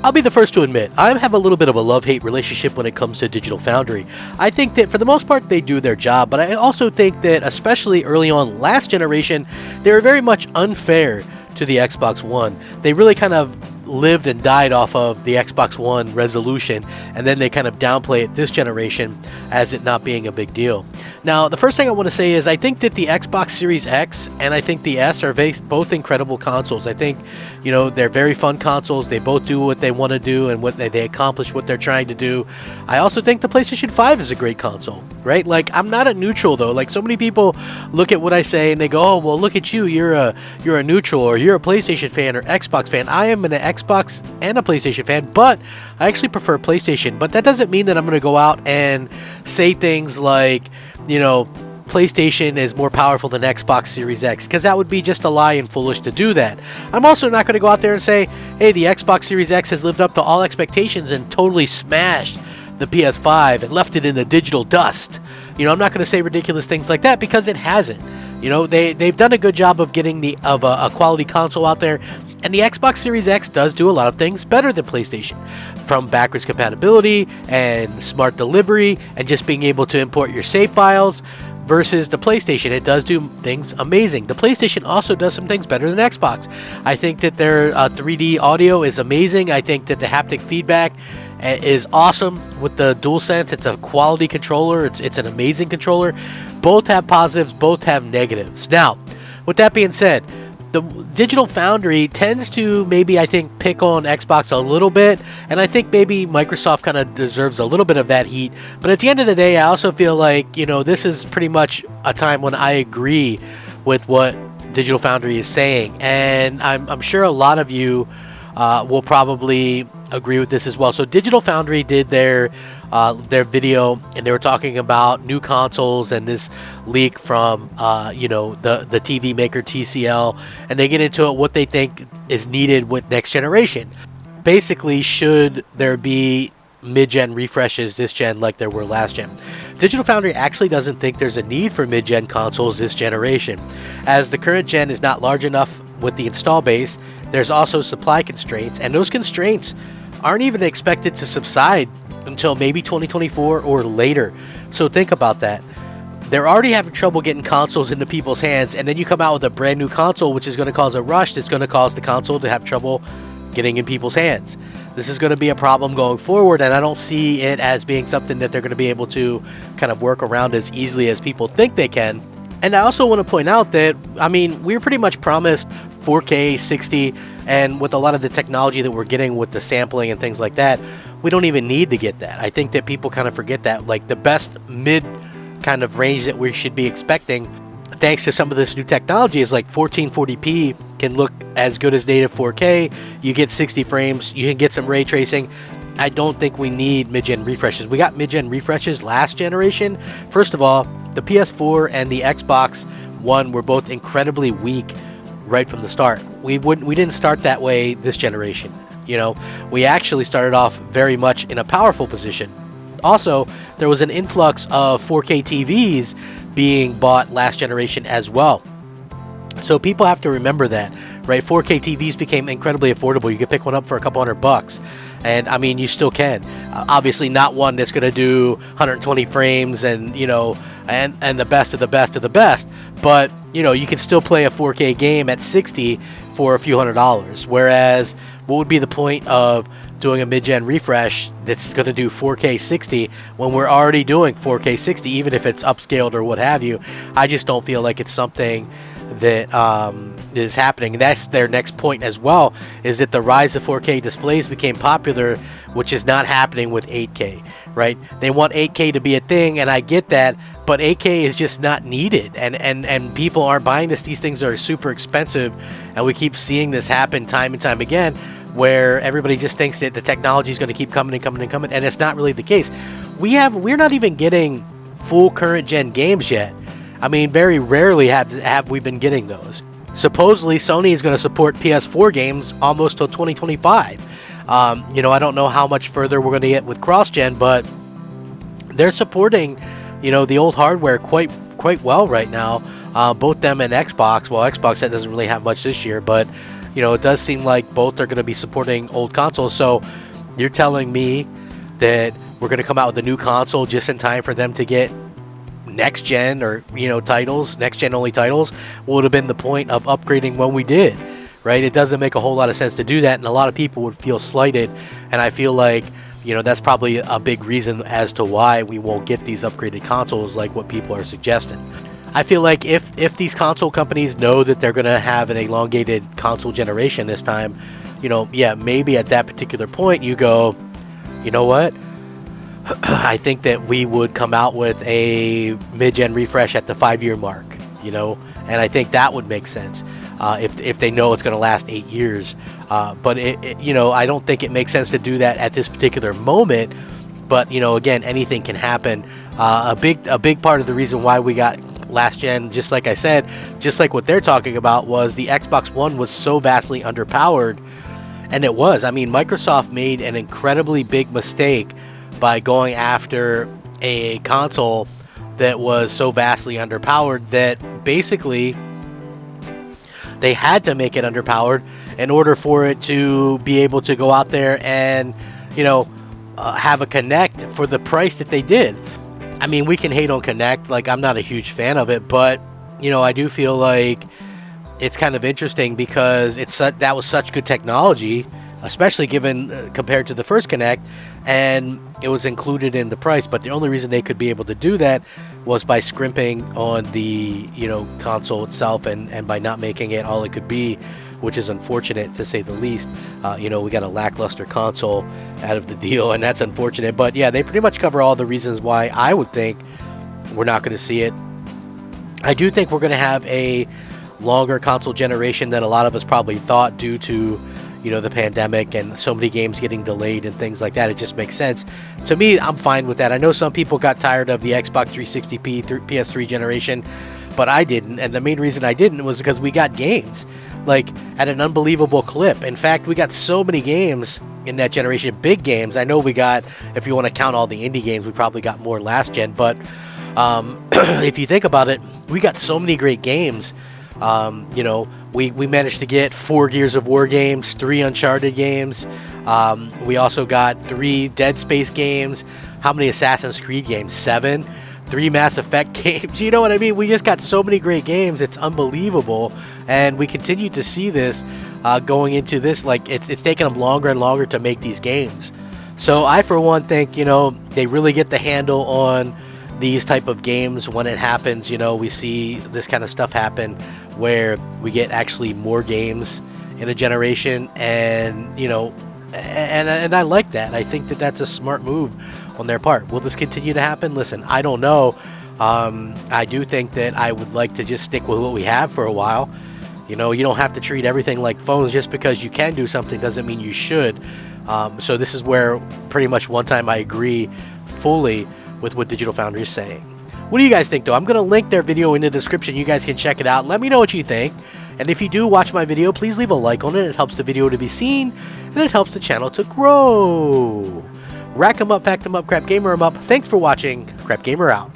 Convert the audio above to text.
I'll be the first to admit, I have a little bit of a love-hate relationship when it comes to Digital Foundry. I think that for the most part they do their job, but I also think that especially early on last generation, they were very much unfair to the Xbox One. They really kind of lived and died off of the Xbox One resolution, and then they kind of downplay it this generation as it not being a big deal. Now, the first thing I want to say is I think that the Xbox Series X and I think the S are both incredible consoles. I think, you know, they're very fun consoles. They both do what they want to do and what they accomplish what they're trying to do. I also think the PlayStation 5 is a great console, right? Like, I'm not a neutral though. Like, so many people look at what I say and they go, "Oh, well, look at you. You're a neutral, or you're a PlayStation fan or Xbox fan." I am an Xbox and a PlayStation fan, but I actually prefer PlayStation. But that doesn't mean that I'm going to go out and say things like, you know, PlayStation is more powerful than Xbox Series X, because that would be just a lie and foolish to do that. I'm also not going to go out there and say, hey, the Xbox Series X has lived up to all expectations and totally smashed the PS5 and left it in the digital dust. You know, I'm not going to say ridiculous things like that, because it hasn't. You know, they've done a good job of getting a quality console out there, and the Xbox Series X does do a lot of things better than PlayStation, from backwards compatibility and smart delivery and just being able to import your save files. Versus the PlayStation, it does do things amazing. The PlayStation also does some things better than Xbox. I think that their 3D audio is amazing. I think that the haptic feedback is awesome with the DualSense. It's a quality controller. It's an amazing controller. Both have positives, both have negatives. Now, with that being said, the Digital Foundry tends to maybe, I think, pick on Xbox a little bit, and I think maybe Microsoft kind of deserves a little bit of that heat. But at the end of the day, I also feel like, you know, this is pretty much a time when I agree with what Digital Foundry is saying, and I'm sure a lot of you will probably agree with this as well. So Digital Foundry did their video, and they were talking about new consoles and this leak from you know, the TV maker TCL, and they get into it what they think is needed with next generation. Basically, should there be mid-gen refreshes this gen like there were last gen? Digital Foundry actually doesn't think there's a need for mid-gen consoles this generation, as the current gen is not large enough with the install base. There's also supply constraints, and those constraints aren't even expected to subside until maybe 2024 or later. So think about that. They're already having trouble getting consoles into people's hands, and then you come out with a brand new console, which is going to cause a rush that's going to cause the console to have trouble getting in people's hands. This is going to be a problem going forward, and I don't see it as being something that they're going to be able to kind of work around as easily as people think they can. And I also want to point out that, I mean, we're pretty much promised 4K 60, and with a lot of the technology that we're getting with the sampling and things like that, we don't even need to get that. I think that people kind of forget that. Like, the best mid kind of range that we should be expecting, thanks to some of this new technology, is like 1440p can look as good as native 4K. You get 60 frames, you can get some ray tracing. I don't think we need mid-gen refreshes. We got mid-gen refreshes last generation. First of all, the PS4 and the Xbox One were both incredibly weak right from the start. We didn't start that way this generation. You know, we actually started off very much in a powerful position. Also, there was an influx of 4K TVs being bought last generation as well. So people have to remember that, right? 4K TVs became incredibly affordable. You could pick one up for a couple $100, and I mean, you still can. Obviously, not one that's going to do 120 frames and, you know, and the best of the best of the best. But, you know, you can still play a 4K game at 60 for a few $100. Whereas, what would be the point of doing a mid-gen refresh that's going to do 4K 60 when we're already doing 4K 60, even if it's upscaled or what have you? I just don't feel like it's something that is happening. And that's their next point as well, is that the rise of 4K displays became popular, which is not happening with 8K, right? They want 8K to be a thing, and I get that, but 8K is just not needed, and people aren't buying this. These things are super expensive, and we keep seeing this happen time and time again, where everybody just thinks that the technology is going to keep coming and coming and coming, and it's not really the case. We're not even getting full current gen games yet. I mean, very rarely have we been getting those. Supposedly, Sony is going to support PS4 games almost till 2025. You know, I don't know how much further we're going to get with cross-gen, but they're supporting, you know, the old hardware quite well right now. Both them and Xbox. Well, Xbox, that doesn't really have much this year, but it does seem like both are going to be supporting old consoles. So you're telling me that we're going to come out with a new console just in time for them to get next gen or titles, next gen only titles. Would have been the point of upgrading when we did, right? It doesn't make a whole lot of sense to do that, and a lot of people would feel slighted, and I feel like that's probably a big reason as to why we won't get these upgraded consoles like what people are suggesting. I feel like if these console companies know that they're going to have an elongated console generation this time, maybe at that particular point you go, you know what? I think that we would come out with a mid-gen refresh at the 5-year mark, and I think that would make sense if they know it's going to last 8 years. But I don't think it makes sense to do that at this particular moment. But again, anything can happen. A big part of the reason why we got last gen, just like I said, just like what they're talking about, was the Xbox One was so vastly underpowered, and it was. I mean, Microsoft made an incredibly big mistake by going after a console that was so vastly underpowered that basically they had to make it underpowered in order for it to be able to go out there and have a Kinect for the price that they did. I mean, we can hate on Kinect, like I'm not a huge fan of it, but I do feel like it's kind of interesting because that was such good technology, especially given compared to the first Kinect, and it was included in the price. But the only reason they could be able to do that was by scrimping on the console itself and by not making it all it could be, which is unfortunate to say the least. We got a lackluster console out of the deal, and that's unfortunate. But yeah, they pretty much cover all the reasons why I would think we're not going to see it. I do think we're going to have a longer console generation than a lot of us probably thought due to the pandemic and so many games getting delayed and things like that. It just makes sense to me. I'm fine with that. I know some people got tired of the Xbox 360p PS3 generation, but I didn't, and the main reason I didn't was because we got games like at an unbelievable clip. In fact, we got so many games in that generation, big games. I know we got, if you want to count all the indie games, we probably got more last gen, but if you think about it, we got so many great games. We managed to get 4 Gears of War games, 3 Uncharted games. We also got 3 Dead Space games. How many Assassin's Creed games? 7. 3 Mass Effect games. You know what I mean? We just got so many great games. It's unbelievable. And we continue to see this going into this. Like, it's taking them longer and longer to make these games. So I, for one, think, they really get the handle on these type of games when it happens. We see this kind of stuff happen where we get actually more games in a generation, and and I like that. I think that that's a smart move on their part. Will this continue to happen? Listen, I don't know. I do think that I would like to just stick with what we have for a while. You don't have to treat everything like phones. Just because you can do something doesn't mean you should. So this is where pretty much one time I agree fully with what Digital Foundry is saying. What do you guys think, though? I'm going to link their video in the description. You guys can check it out. Let me know what you think. And if you do watch my video, please leave a like on it. It helps the video to be seen, and it helps the channel to grow. Rack 'em up, fact 'em up, Crap Gamer 'em up. Thanks for watching. Crap Gamer out.